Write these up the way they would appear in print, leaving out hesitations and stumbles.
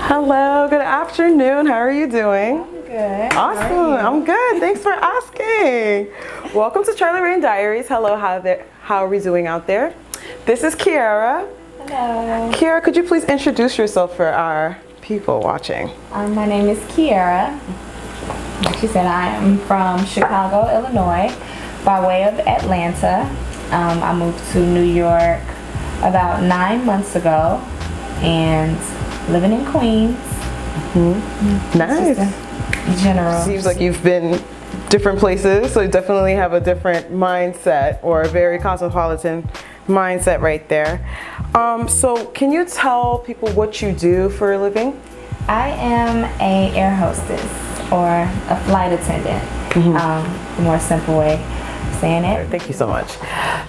Hello, good afternoon. How are you doing? I'm good. Awesome. I'm good. Thanks for asking. Welcome to Charlie Rain Diaries. Hello, how are we doing out there? This is Keira. Hello. Keira, could you please introduce yourself for our people watching? My name is Keira. Like she said, I am from Chicago, Illinois, by way of Atlanta. I moved to New York about 9 months ago and living in Queens. Nice. General. Seems like you've been different places, so you definitely have a different mindset, or a very cosmopolitan mindset right there. So can you tell people what you do for a living? I am a air hostess or a flight attendant. The more simple way of saying it. Thank you so much.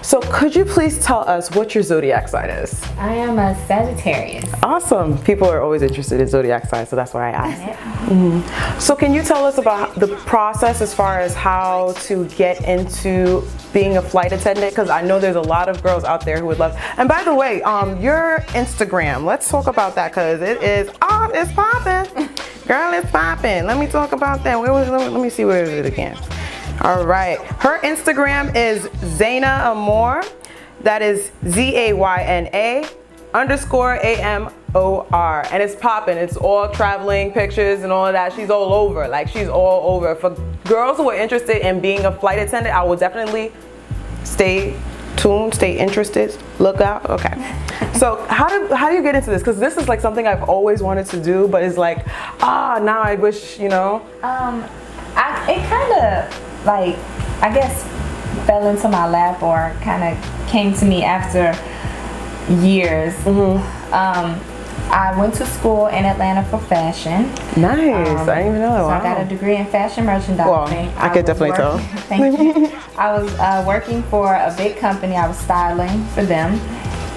So could you please tell us what your zodiac sign is? I am a Sagittarius. Awesome. People are always interested in zodiac signs, so that's why I asked. So can you tell us about the process as far as how to get into being a flight attendant? Because I know there's a lot of girls out there who would love. And by the way, your Instagram, let's talk about that, because it is, it's popping. Girl, it's popping. Let me talk about that. Let me see where is it again. All right. Her Instagram is Zayna Amor. That is ZAYNA _AMOR. And it's popping. It's all traveling pictures and all of that. She's all over. Like, she's all over. For girls who are interested in being a flight attendant, I will definitely stay tuned, stay interested, look out. Okay. So how do you get into this? Because this is like something I've always wanted to do, but it's like, now I wish, you know. It kind of, like, I guess fell into my lap, or kind of came to me after years. I went to school in Atlanta for fashion. Nice. I didn't even know that. So Wow. I got a degree in fashion merchandising. Well, I could definitely tell. Thank you. I was working for a big company. I was styling for them.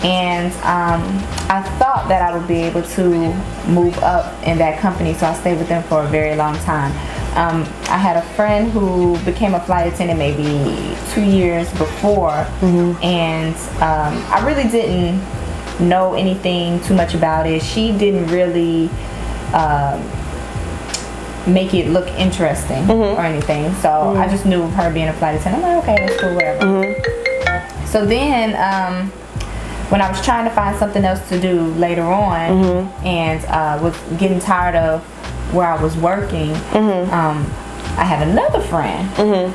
And I thought that I would be able to move up in that company, so I stayed with them for a very long time. I had a friend who became a flight attendant maybe 2 years before, and I really didn't know anything too much about it. She didn't really make it look interesting or anything, so I just knew of her being a flight attendant. I'm like, okay, that's cool, whatever. So then when I was trying to find something else to do later on, and was getting tired of where I was working, I had another friend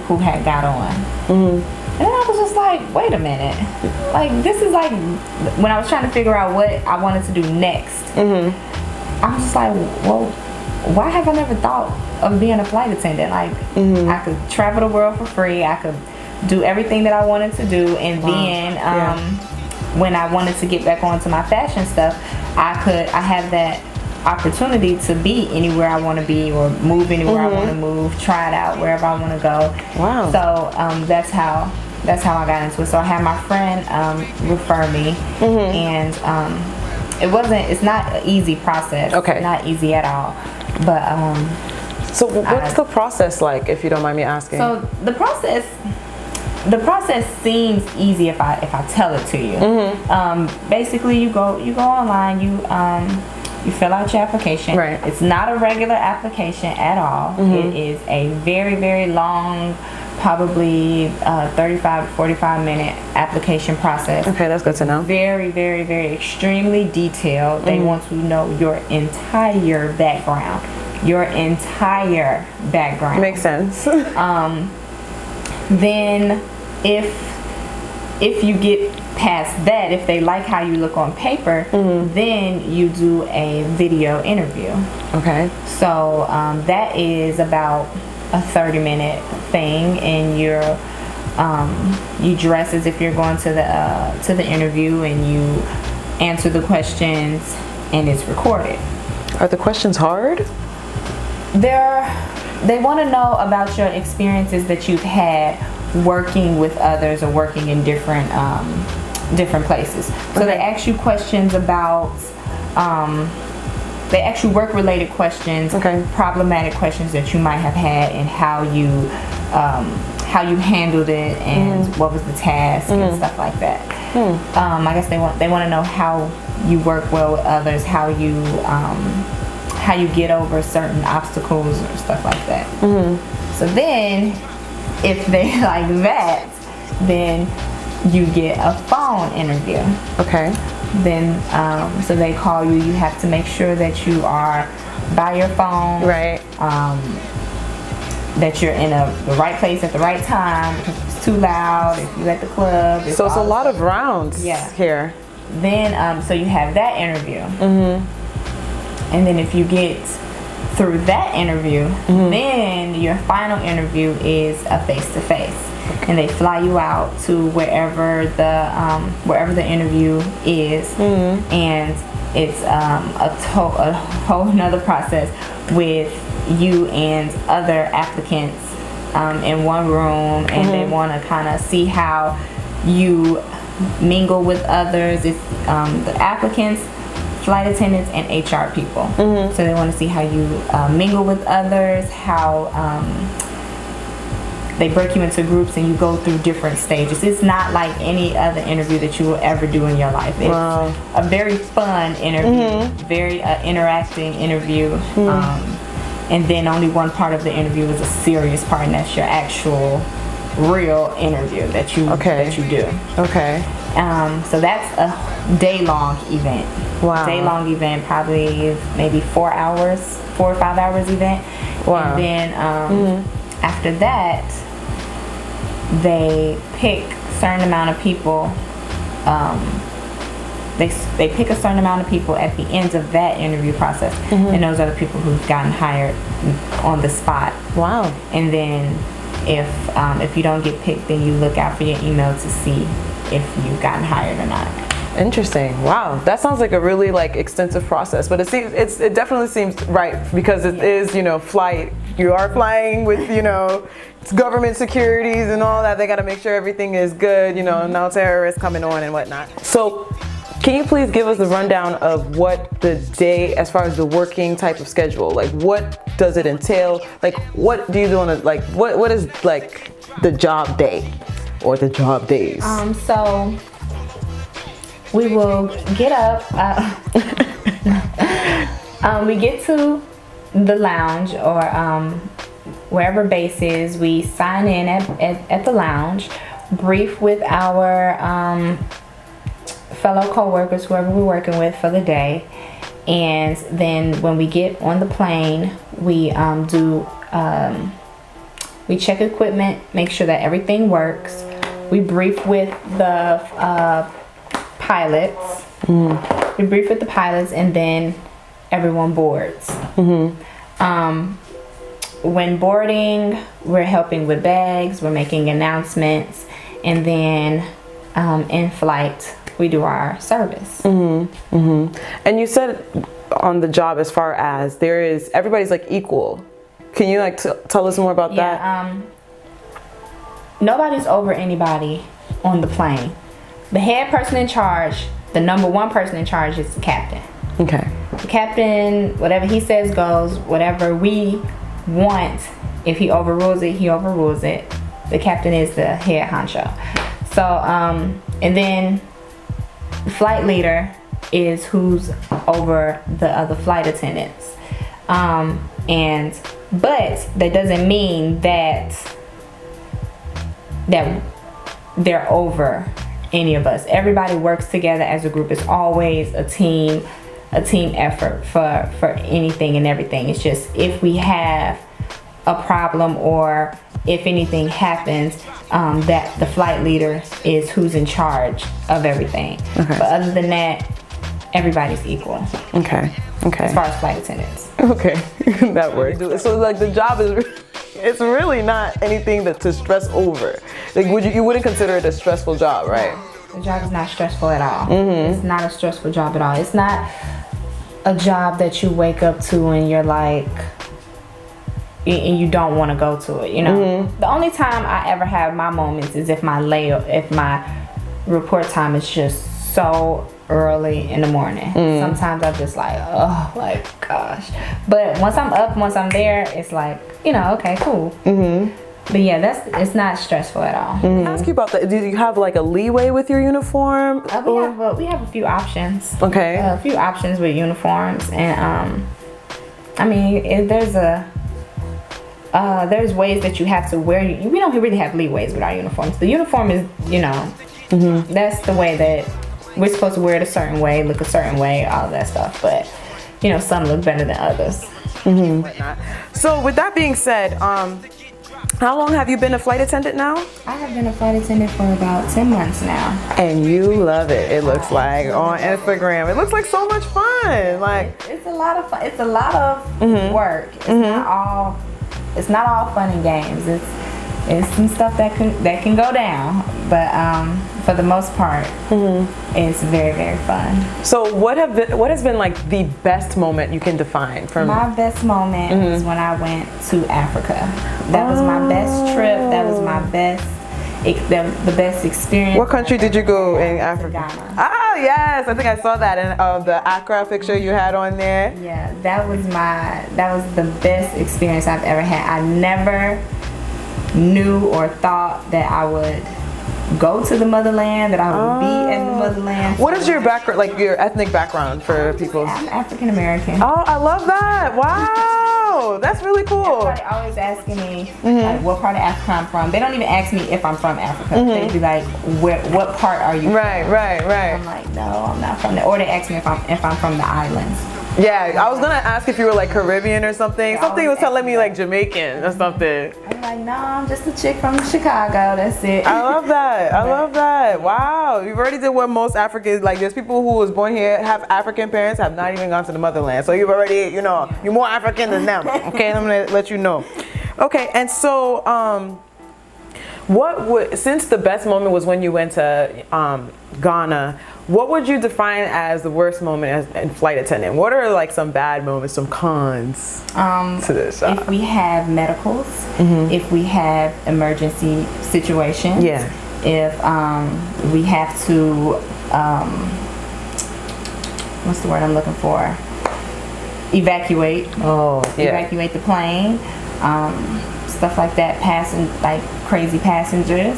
who had got on. And then I was just like, wait a minute. Like, this is like, when I was trying to figure out what I wanted to do next, I was just like, well, why have I never thought of being a flight attendant? Like, I could travel the world for free. I could do everything that I wanted to do. And then when I wanted to get back onto my fashion stuff, I have that opportunity to be anywhere I want to be, or move anywhere I want to move, try it out wherever I want to go. Wow. So that's how I got into it. So I had my friend refer me, and it's not an easy process. Okay. Not easy at all. But so what's the process like, if you don't mind me asking? So the process seems easy if I tell it to you. Basically, you go online, you fill out your application. Right. It's not a regular application at all. It is a very, very long, probably 35 to 45 minute application process. Okay, that's good to know. Very, very, very extremely detailed. They want to know your entire background. Makes sense. Then if you get past that, if they like how you look on paper, then you do a video interview. Okay. So that is about a 30-minute thing, and you dress as if you're going to the interview, and you answer the questions, and it's recorded. Are the questions hard? They want to know about your experiences that you've had working with others, or working in different places. So they ask you questions about, they ask you work-related questions, problematic questions that you might have had, and how you handled it, and what was the task, and stuff like that. I guess they want to know how you work well with others, how you how you get over certain obstacles or stuff like that. So then, if they like that, then you get a phone interview. Okay. Then, so they call you. You have to make sure that you are by your phone. Right. That you're in the right place at the right time. If it's too loud, if you're at the club. So it's a lot of rounds here. Then, so you have that interview. And then if you get through that interview, then your final interview is a face-to-face. And they fly you out to wherever the interview is, and it's a whole nother process with you and other applicants in one room, and they want to kind of see how you mingle with others. It's the applicants, flight attendants, and HR people. So they want to see how you mingle with others, how they break you into groups and you go through different stages. It's not like any other interview that you will ever do in your life. It's a very fun interview, very interacting interview. And then only one part of the interview is a serious part, and that's your actual real interview that you do. Okay. So that's a day-long event. Wow. Day-long event, probably maybe 4 or 5 hours event. Wow. And then after that, they pick a certain amount of people. They pick a certain amount of people at the end of that interview process, and those are the people who've gotten hired on the spot. Wow. And then if you don't get picked, then you look out for your email to see if you've gotten hired or not. Interesting. Wow, that sounds like a really extensive process, but it definitely seems right, because it is flight. You are flying with government securities and all that. They got to make sure everything is good. No terrorists coming on and whatnot. So, can you please give us a rundown of what the day, as far as the working type of schedule, what does it entail? What do you do on what is the job day or the job days? So we will get up. We get to the lounge or wherever base is. We sign in at the lounge, brief with our fellow co-workers, whoever we're working with for the day, and then when we get on the plane, we we check equipment, make sure that everything works. We brief with the pilots. We brief with the pilots, and then everyone boards. When boarding, we're helping with bags, we're making announcements, and then in flight, we do our service. And you said on the job, as far as everybody's equal. Can you tell us more about that? Nobody's over anybody on the plane. The head person in charge, the number one person in charge, is the captain. Okay. The captain, whatever he says goes. Whatever we want, if he overrules it, he overrules it. The captain is the head honcho. So, and then the flight leader is who's over the other flight attendants. But that doesn't mean that they're over any of us. Everybody works together as a group. It's always a team effort for anything and everything. It's just if we have a problem or if anything happens, that the flight leader is who's in charge of everything. Okay. But other than that, everybody's equal. Okay. As far as flight attendants. Okay, that works. So the job it's really not anything to stress over. You wouldn't consider it a stressful job, right? The job is not stressful at all. It's not a stressful job at all. It's not a job that you wake up to and you're and you don't want to go to it. The only time I ever have my moments is if my report time is just so early in the morning. Sometimes I'm just oh my gosh. But once I'm up, once I'm there, it's okay, cool. But yeah, it's not stressful at all. Can I ask you about that? Do you have a leeway with your uniform? We have a few options. Okay. A few options with uniforms, and I mean, there's ways that you have to wear. We don't really have leeways with our uniforms. The uniform is, that's the way that we're supposed to wear it a certain way, look a certain way, all of that stuff. But some look better than others. So with that being said, how long have you been a flight attendant now? I have been a flight attendant for about 10 months now. And you love it. It looks like on Instagram. It looks like so much fun. Like it's a lot of fun. It's a lot of work. It's not all fun and games. It's some stuff that can go down, but for the most part, it's very, very fun. So what has been like the best moment you can define from? My best moment was when I went to Africa. That was my best trip. That was my best. The best experience. What country did you go in Africa? Ghana. Oh yes, I think I saw that in the Accra picture you had on there. Yeah, that was the best experience I've ever had. I never knew or thought that I would go to the motherland, that I would be in the motherland. What is your background, like your ethnic background for people? I'm African American. Oh, I love that. Wow, that's really cool. Everybody always asking me like what part of Africa I'm from. They don't even ask me if I'm from Africa. They'd be like, what part are you from? Right. I'm like, no, I'm not from there. Or they ask me if I'm from the islands. Yeah, I was gonna ask if you were like Caribbean or something. Something was telling me like Jamaican or something. I'm like, no, I'm just a chick from Chicago. That's it. I love that. I love that. Wow, you've already did what most Africans, like there's people who was born here, have African parents, have not even gone to the motherland. So you've already, you're more African than them. Okay, I'm gonna let you know. Okay, and so since the best moment was when you went to Ghana, what would you define as the worst moment as in flight attendant? What are like some bad moments, some cons to this job? If we have medicals, if we have emergency situations, if we have to, what's the word I'm looking for? Evacuate. Evacuate the plane. Stuff like that, like crazy passengers.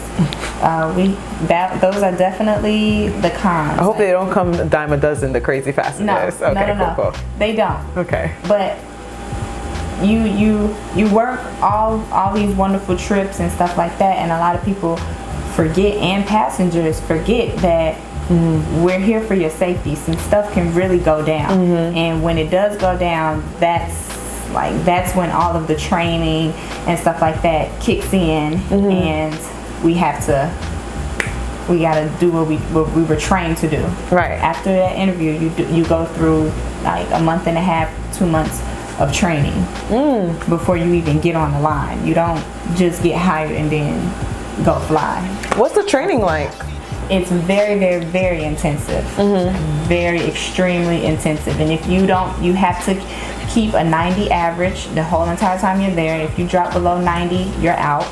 Those are definitely the cons. I hope they don't come a dime a dozen, the crazy passengers. No, cool. They don't. Okay. But you work all these wonderful trips and stuff like that, and a lot of people forget, and passengers forget that we're here for your safety. Some stuff can really go down, and when it does go down, that's when all of the training and stuff like that kicks in, and we gotta do what we were trained to do. Right. After that interview, you go through like a month and a half, 2 months of training before you even get on the line. You don't just get hired and then go fly. What's the training like? It's very, very, very intensive. Very extremely intensive. And if you have to keep a 90 average the whole entire time you're there. If you drop below 90, you're out.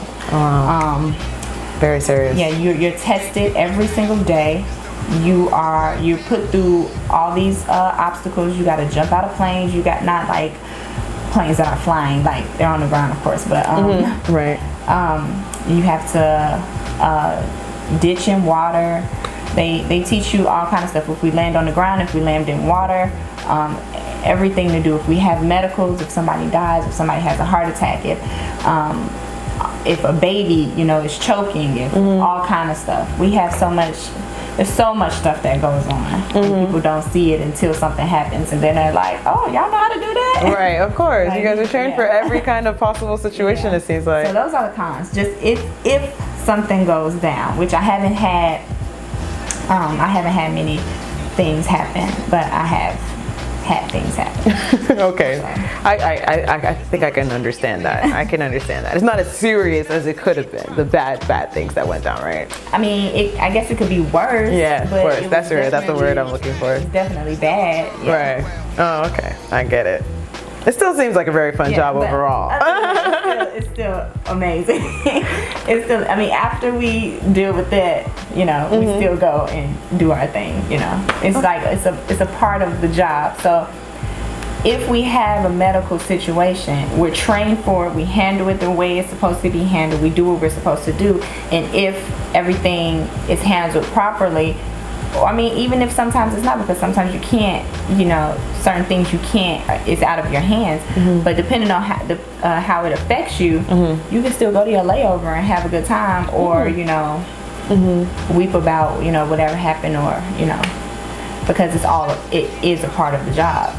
Very serious. Yeah, you're tested every single day. You're put through all these obstacles. You got to jump out of planes. You got not like planes that are flying, like they're on the ground, of course, but right. You have to ditch in water. They teach you all kinds of stuff. If we land on the ground, if we land in water, everything to do. If we have medicals, if somebody dies, if somebody has a heart attack, if a baby, is choking, if all kind of stuff. We have so much. There's so much stuff that goes on. And people don't see it until something happens, and then they're like, "Oh, y'all know how to do that?" Right, of course. You guys are trained for every kind of possible situation. It seems like. So those are the cons. Just if something goes down, which I haven't had many things happen, but I have had things happen. Okay, so. I think I can understand that. I can understand that. It's not as serious as it could have been. The bad things that went down, right? I mean, I guess it could be worse. Yeah, but worse. That's the word I'm looking for. It's definitely bad. Yeah. Right. Oh, okay. I get it. It still seems like a very fun job overall. It's still amazing. It's still. I mean, after we deal with that, we still go and do our thing. It's like it's a part of the job. So if we have a medical situation, we're trained for it. We handle it the way it's supposed to be handled. We do what we're supposed to do. And if everything is handled properly, I mean, even if sometimes it's not, because sometimes you can't, certain things you can't, it's out of your hands. But depending on how it affects you, you can still go to your layover and have a good time, or weep about whatever happened, or because it is a part of the job.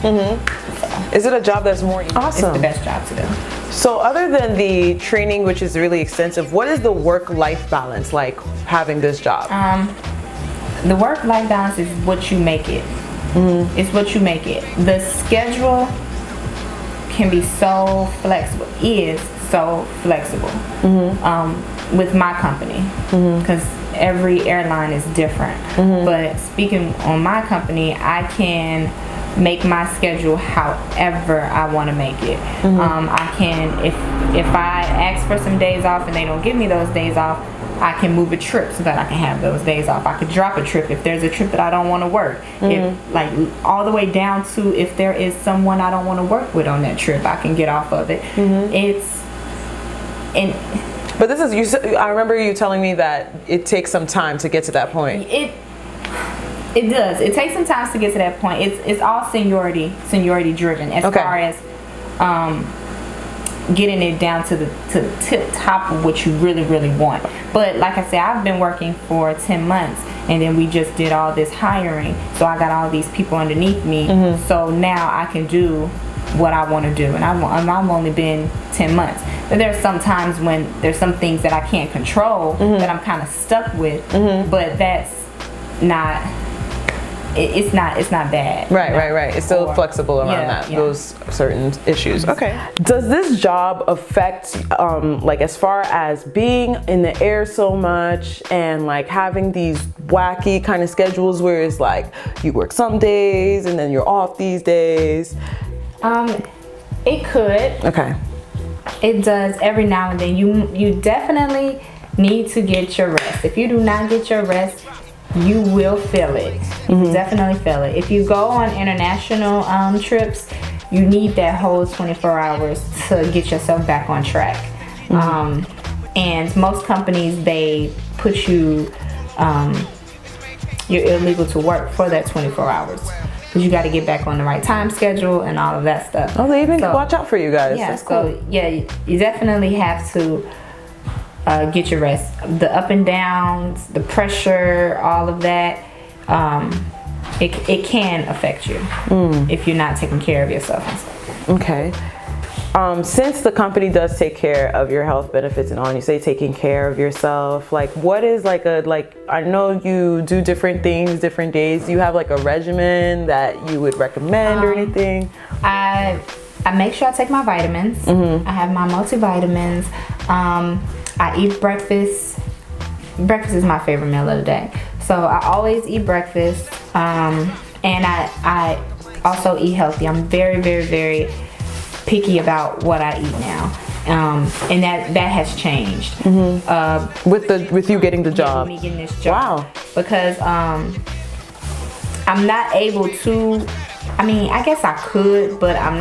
Is it a job that's more awesome? It's the best job to do. So other than the training, which is really extensive, what is the work-life balance like having this job? The work-life balance is what you make it. It's what you make it. The schedule can be so flexible. Is so flexible with my company, because every airline is different. But speaking on my company, I can make my schedule however I want to make it. I can, if I ask for some days off and they don't give me those days off, I can move a trip so that I can have those days off. I could drop a trip if there's a trip that I don't want to work. If, like, all the way down to if there is someone I don't want to work with on that trip, I can get off of it. But this is, I remember you telling me that it takes some time to get to that point. It does. It takes some time to get to that point. It's all seniority driven as far as getting it down to the tip top of what you really, really want. But like I said, I've been working for 10 months, and then we just did all this hiring, so I got all these people underneath me. So now I can do what I want to do, and I've only been 10 months. But there's some times when there's some things that I can't control that I'm kind of stuck with, but that's not. It's not bad. Right. It's still flexible around those certain issues. Okay. Does this job affect, like, as far as being in the air so much and like having these wacky kind of schedules where it's like you work some days and then you're off these days? It could. Okay. It does every now and then. You definitely need to get your rest. If you do not get your rest, you will feel it. Definitely feel it. If you go on international trips, you need that whole 24 hours to get yourself back on track. And most companies, they put you, you're illegal to work for that 24 hours. Because you got to get back on the right time schedule and all of that stuff. Oh, they even watch out for you guys. Yeah, that's cool. So yeah, you definitely have to get your rest. The up and downs, the pressure, all of that, it can affect you if you're not taking care of yourself and stuff. Okay. Since the company does take care of your health benefits and all, and you say taking care of yourself, like, what is like I know you do different things, different days. Do you have like a regimen that you would recommend or anything? I make sure I take my vitamins. I have my multivitamins. I eat breakfast. Breakfast is my favorite meal of the day. So I always eat breakfast. And I also eat healthy. I'm very, very, very picky about what I eat now. And that has changed. With you getting the job. Me getting this job. Wow. Because I'm not able to, I mean, I guess I could, but I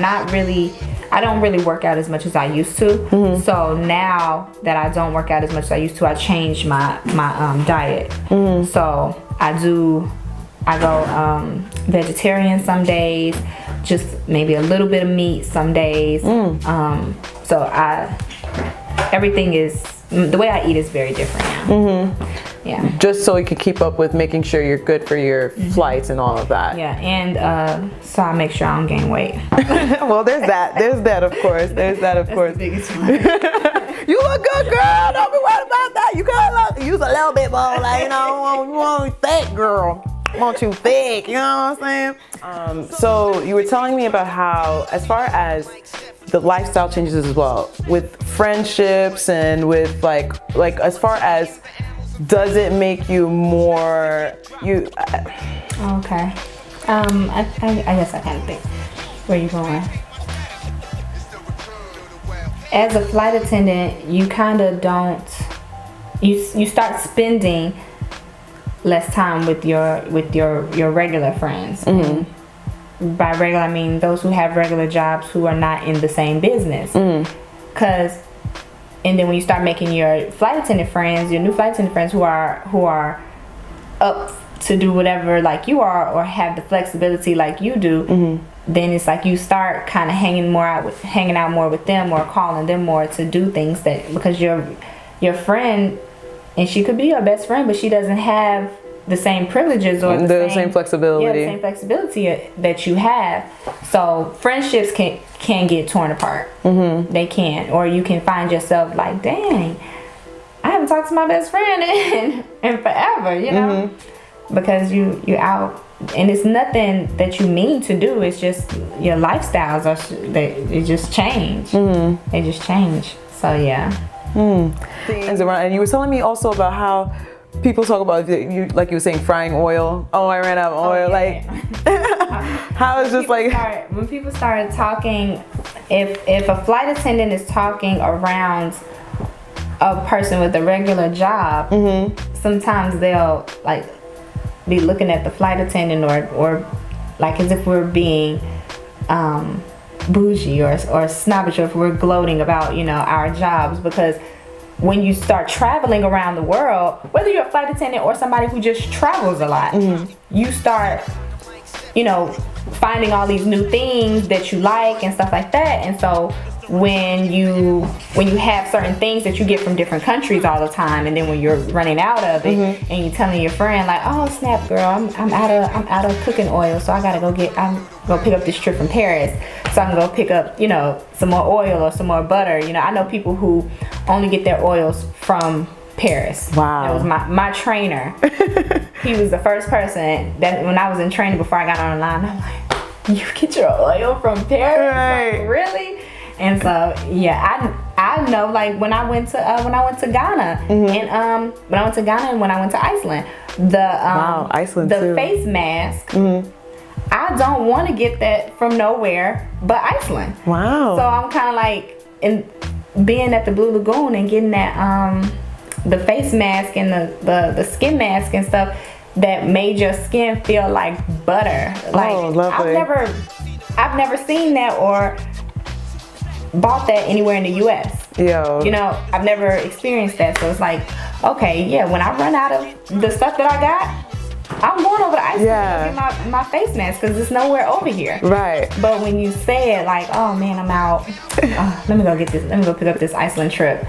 don't really work out as much as I used to. So now that I don't work out as much as I used to, I changed my diet. So I go vegetarian some days, just maybe a little bit of meat some days. So everything is, the way I eat is very different now. Yeah. Just so you can keep up with making sure you're good for your flights and all of that. Yeah, and so I make sure I don't gain weight. Well, there's that, of course. There's that, of course. The biggest one. You look good, girl. Don't be worried about that. You gotta use a little bit more, like, you want thick, girl. Want you thick, you know what I'm saying? So you were telling me about how, as far as the lifestyle changes as well, with friendships and with like as far as, does it make you more Okay. I guess I kind of think. Where you going? As a flight attendant, you kind of don't. You start spending less time with your regular friends. And by regular, I mean those who have regular jobs who are not in the same business. And then when you start making your flight attendant friends, your new flight attendant friends who are up to do whatever like you are, or have the flexibility like you do, then it's like you start kind of hanging out more with them, or calling them more to do things that, because your friend, and she could be your best friend, but she doesn't have the same privileges or the same flexibility. Yeah, the same flexibility that you have. So friendships can get torn apart. They can, or you can find yourself like, dang, I haven't talked to my best friend in forever, you know, because you out, and it's nothing that you mean to do. It's just your lifestyles they just change. They just change. So yeah. And you were telling me also about how people talk about you, like you were saying, frying oil. Oh, I ran out of oil. Like, how it's just like when people start talking, if a flight attendant is talking around a person with a regular job, sometimes they'll like be looking at the flight attendant, or like as if we're being bougie or snobbish, or if we're gloating about, you know, our jobs. Because when you start traveling around the world, whether you're a flight attendant or somebody who just travels a lot, you start, you know, finding all these new things that you like and stuff like that. And so when you have certain things that you get from different countries all the time, and then when you're running out of it, and you're telling your friend like, oh snap girl, I'm out of cooking oil, so I'm gonna pick up this trip from Paris, so I can go pick up, you know, some more oil or some more butter. You know, I know people who only get their oils from Paris. Wow. It was my trainer. He was the first person that, when I was in training before I got on the line, I'm like, you get your oil from Paris? Right. Like, really? And so yeah, I know, like when I went to Ghana, and when I went to Ghana and when I went to Iceland, Iceland the too. face mask, I don't want to get that from nowhere but Iceland. Wow. So I'm kind of like being at the Blue Lagoon and getting that the face mask and the skin mask and stuff that made your skin feel like butter. Like, oh, lovely. I've never seen that or bought that anywhere in the US. Yo. You know, I've never experienced that. So it's like, okay, yeah, when I run out of the stuff that I got, I'm going over to Iceland to get my face mask, because it's nowhere over here. Right. But when you say it like, oh man, I'm out, let me go pick up this Iceland trip,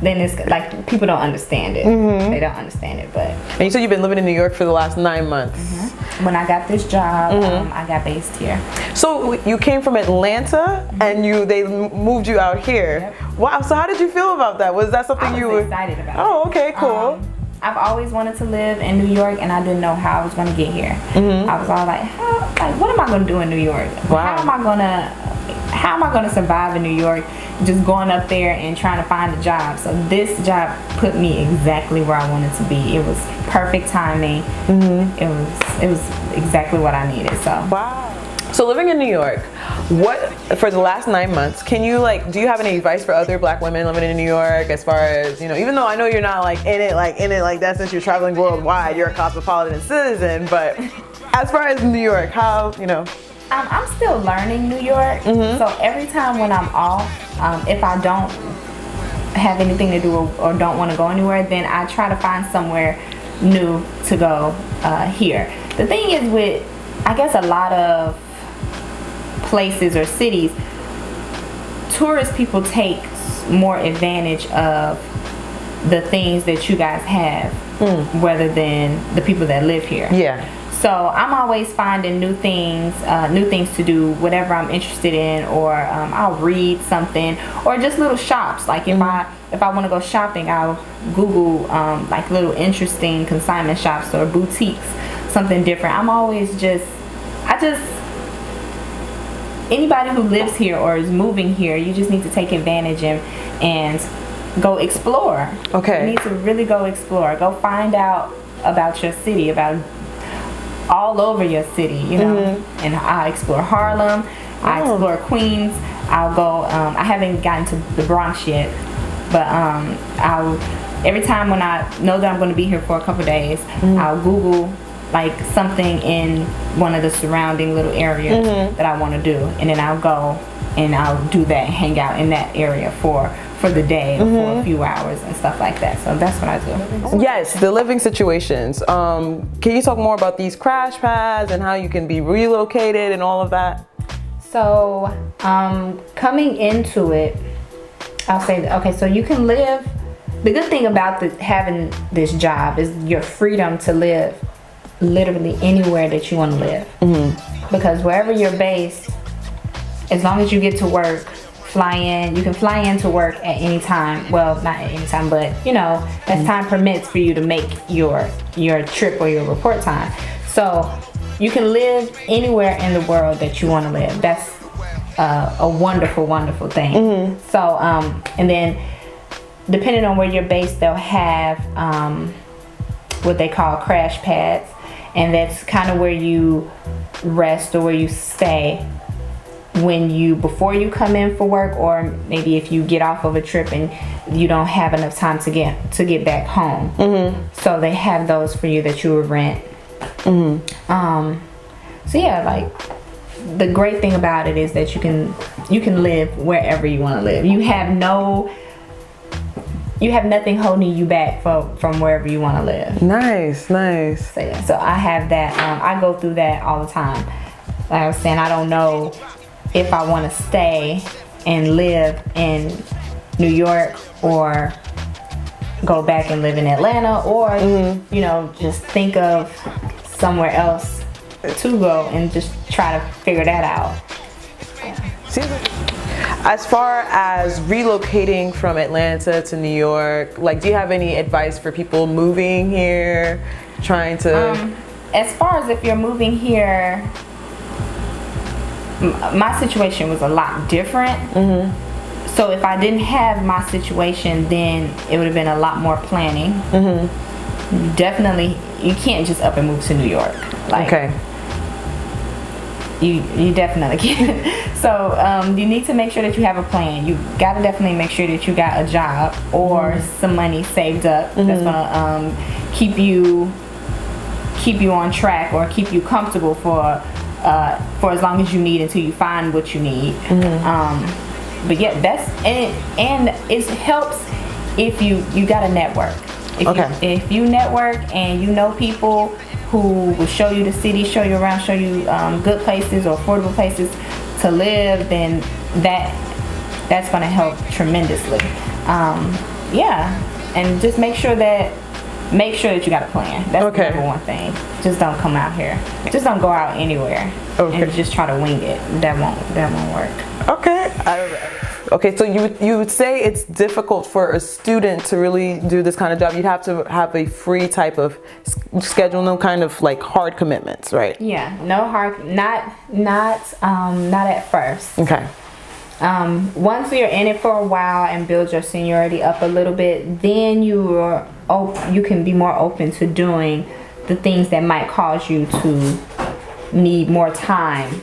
then it's like people don't understand it. They don't understand it. But and you said you've been living in New York for the last 9 months. When I got this job, I got based here. So you came from Atlanta, and they moved you out here. Yep. Wow. So how did you feel about that? Was that something you were excited about? Oh, okay, cool. I've always wanted to live in New York, and I didn't know how I was going to get here. I was all like, what am I going to do in New York? Wow. How am I going to survive in New York? Just going up there and trying to find a job. So this job put me exactly where I wanted to be. It was perfect timing. It was exactly what I needed. So wow. So living in New York, what for the last 9 months, can you do you have any advice for other Black women living in New York, as far as, you know, even though I know you're not in it like that, since you're traveling worldwide, you're a cosmopolitan citizen, but as far as New York, how, you know? I'm still learning New York. So every time when I'm off, if I don't have anything to do or don't want to go anywhere, then I try to find somewhere new to go here. The thing is with, I guess, a lot of places or cities, tourist people take more advantage of the things that you guys have rather than the people that live here. Yeah. So I'm always finding new things to do, whatever I'm interested in, or I'll read something, or just little shops. Like if I want to go shopping, I'll Google like little interesting consignment shops or boutiques, something different. I'm always anybody who lives here or is moving here, you just need to take advantage and go explore. Okay. You need to really go explore. Go find out about your city, about all over your city, you know. And I explore Harlem, I explore Queens, I'll go, I haven't gotten to the Bronx yet, but every time when I know that I'm going to be here for a couple days, I'll Google like something in one of the surrounding little areas that I want to do, and then I'll go and I'll do that, hang out in that area for the day or for a few hours and stuff like that. So that's what I do. Yes, the living situations. Can you talk more about these crash pads and how you can be relocated and all of that? So coming into it, I'll say that, okay, so you can live. The good thing about having this job is your freedom to live literally anywhere that you want to live. Because wherever you're based, as long as you get to work, fly in, you can fly into work at any time. Well, not at any time, but you know, as time permits for you to make your trip or your report time. So you can live anywhere in the world that you want to live. That's a wonderful, wonderful thing. So, and then depending on where you're based, they'll have what they call crash pads, and that's kind of where you rest or where you stay before you come in for work, or maybe if you get off of a trip and you don't have enough time to get back home. So they have those for you that you would rent. So yeah, like the great thing about it is that you can live wherever you want to live. You have nothing holding you back from wherever you want to live. Nice. So, yeah, so I have that. I go through that all the time. Like I was saying, I don't know if I want to stay and live in New York or go back and live in Atlanta, or you know, just think of somewhere else to go and just try to figure that out. As far as relocating from Atlanta to New York, like, do you have any advice for people moving here, trying to? As far as if you're moving here, my situation was a lot different. So if I didn't have my situation, then it would have been a lot more planning. Definitely, you can't just up and move to New York. Like, okay. You definitely can't. So you need to make sure that you have a plan. You got to definitely make sure that you got a job or some money saved up that's gonna keep you on track or keep you comfortable for as long as you need until you find what you need. But yeah, that's and it helps if you got a network. If you network and you know people who will show you the city, show you around, show you good places or affordable places to live, then that's going to help tremendously. Yeah, and just make sure that you got a plan. That's the number one thing. Just don't come out here. Just don't go out anywhere and just try to wing it. That won't work. Okay, so you would say it's difficult for a student to really do this kind of job. You'd have to have a free type of schedule, no kind of like hard commitments, right? Yeah, no hard, not at first. Okay. Once you're in it for a while and build your seniority up a little bit, then you can be more open to doing the things that might cause you to need more time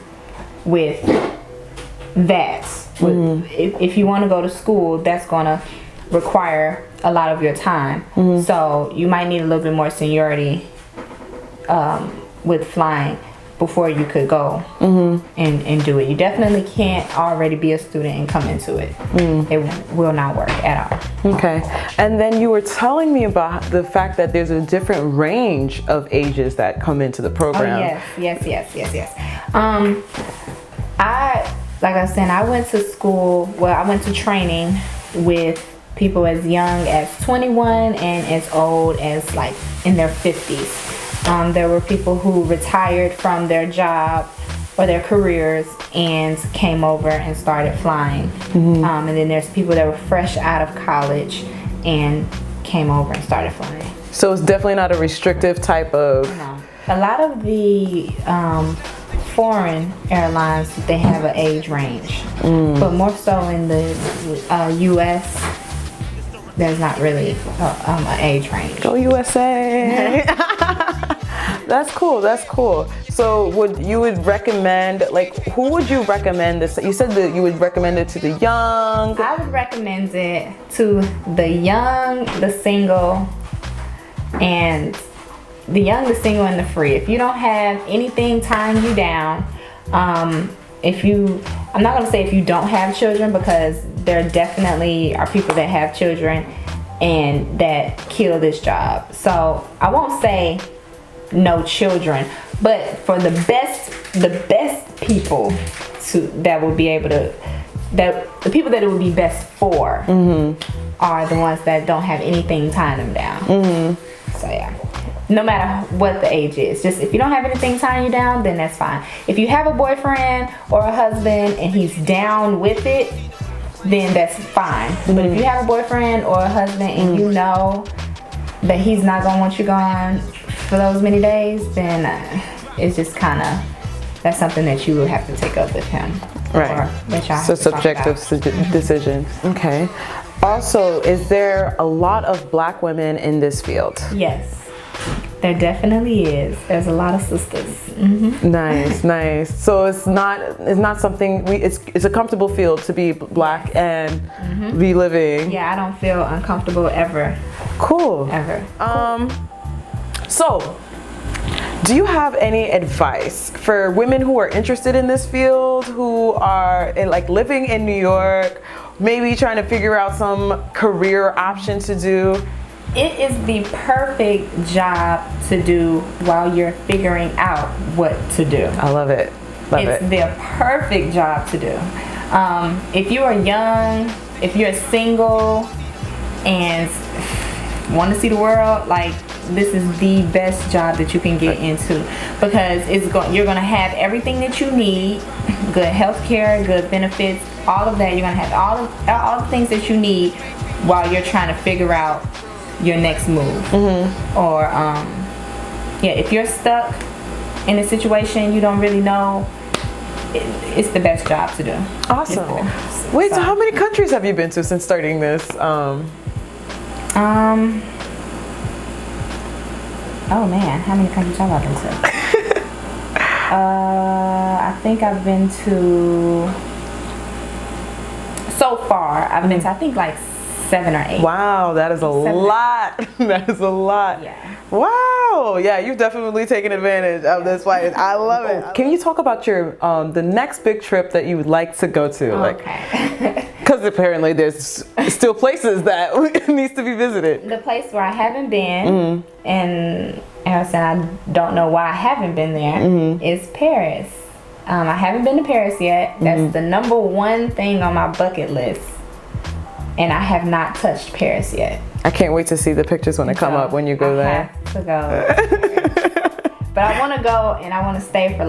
with that. If you want to go to school, that's going to require a lot of your time. So you might need a little bit more seniority with flying before you could go and do it. You definitely can't already be a student and come into it. It will not work at all. Okay. And then you were telling me about the fact that there's a different range of ages that come into the program. Oh, yes. Like I was saying, I went to training with people as young as 21 and as old as like in their 50s. There were people who retired from their job or their careers and came over and started flying. And then there's people that were fresh out of college and came over and started flying. So it's definitely not a restrictive type of... No. A lot of the foreign airlines, they have an age range, but more so in the U.S., there's not really an age range. Go USA! That's cool. So you would recommend, like, who would you recommend this? You said that you would recommend it to the young. I would recommend it to the young, the single, and the young, the single, and the free. If you don't have anything tying you down, I'm not gonna say if you don't have children, because there definitely are people that have children and that kill this job. So I won't say no children, but for the best people that will be able to, that the people that it would be best for are the ones that don't have anything tying them down. So yeah, no matter what the age is, just if you don't have anything tying you down, then that's fine. If you have a boyfriend or a husband and he's down with it, then that's fine. But if you have a boyfriend or a husband and you know that he's not gonna want you gone for those many days, then it's just kind of, that's something that you will have to take up with him. Right. So subjective decision. Okay. Also, is there a lot of black women in this field? Yes. There definitely is. There's a lot of sisters. Nice, nice. So it's not something it's a comfortable field to be black and be living. Yeah, I don't feel uncomfortable ever. Cool. Ever. So do you have any advice for women who are interested in this field, who are living in New York, maybe trying to figure out some career option to do? It is the perfect job to do while you're figuring out what to do. I love it. It's the perfect job to do. If you are young, if you're single and want to see the world, this is the best job that you can get into, because you're going to have everything that you need, good health care, good benefits, all of that. You're going to have all the things that you need while you're trying to figure out your next move. Or if you're stuck in a situation you don't really know, it's the best job to do. Awesome. Wait, so how many countries have you been to since starting this? Oh man, how many countries have I been to? I think I've been to, so far I've been to, I think 7 or 8. Wow, that is a lot. That is a lot. Yeah. Wow. Yeah, you've definitely taken advantage of this flight. I love it. Can you talk about your the next big trip that you would like to go to? Okay. Because apparently there's still places that needs to be visited. The place where I haven't been, and I said I don't know why I haven't been there, is Paris. I haven't been to Paris yet. That's the #1 thing on my bucket list. And I have not touched Paris yet. I can't wait to see the pictures when they come up when you go there. I have to go. But I want to go, and I want to stay for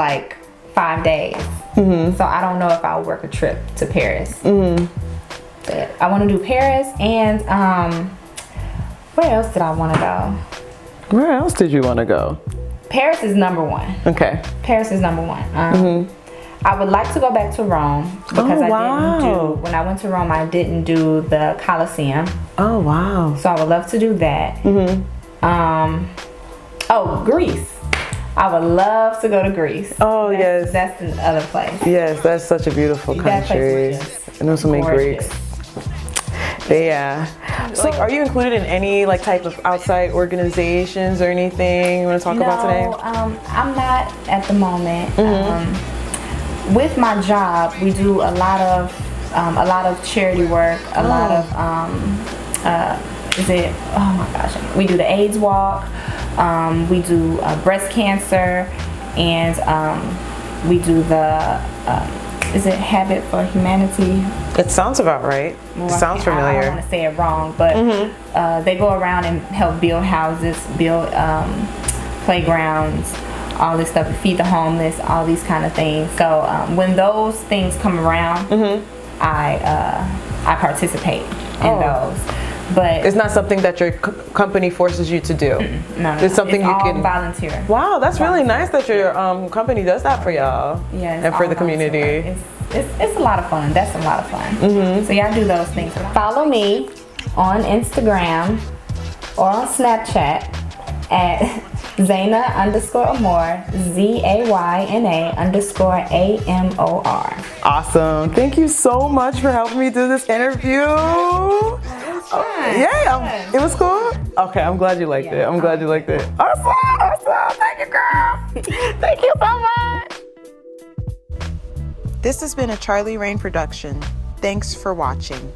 5 days. So I don't know if I'll work a trip to Paris. But I want to do Paris, and where else did I want to go? Where else did you want to go? Paris is #1. Okay. Paris is #1. I would like to go back to Rome, because when I went to Rome, I didn't do the Colosseum. Oh, wow. So I would love to do that. Greece. I would love to go to Greece. Oh, yes. That's the other place. Yes, that's such a beautiful country. I know so many Greeks. Yeah. So, are you included in any type of outside organizations or anything you want to talk about today? I'm not at the moment. With my job, we do a lot of charity work, a lot of we do the AIDS walk, we do breast cancer, and we do the Habit for Humanity? It sounds about right. It sounds familiar. I don't want to say it wrong, but they go around and help build houses, build playgrounds, all this stuff, feed the homeless, all these kind of things. So when those things come around, I participate in those. But it's not something that your company forces you to do. No, it's something you can volunteer. Wow, that's really nice that your company does that for y'all. Yeah, and for the community. It's a lot of fun. That's a lot of fun. So yeah, I do those things. Follow me on Instagram or on Snapchat at Zayna_Amor, ZAYNA_AMOR. Awesome. Thank you so much for helping me do this interview. It was cool. Okay, I'm glad you liked it. I'm glad you liked it. Awesome. awesome. Thank you, girl. Thank you so much. This has been a Charlie Rain production. Thanks for watching.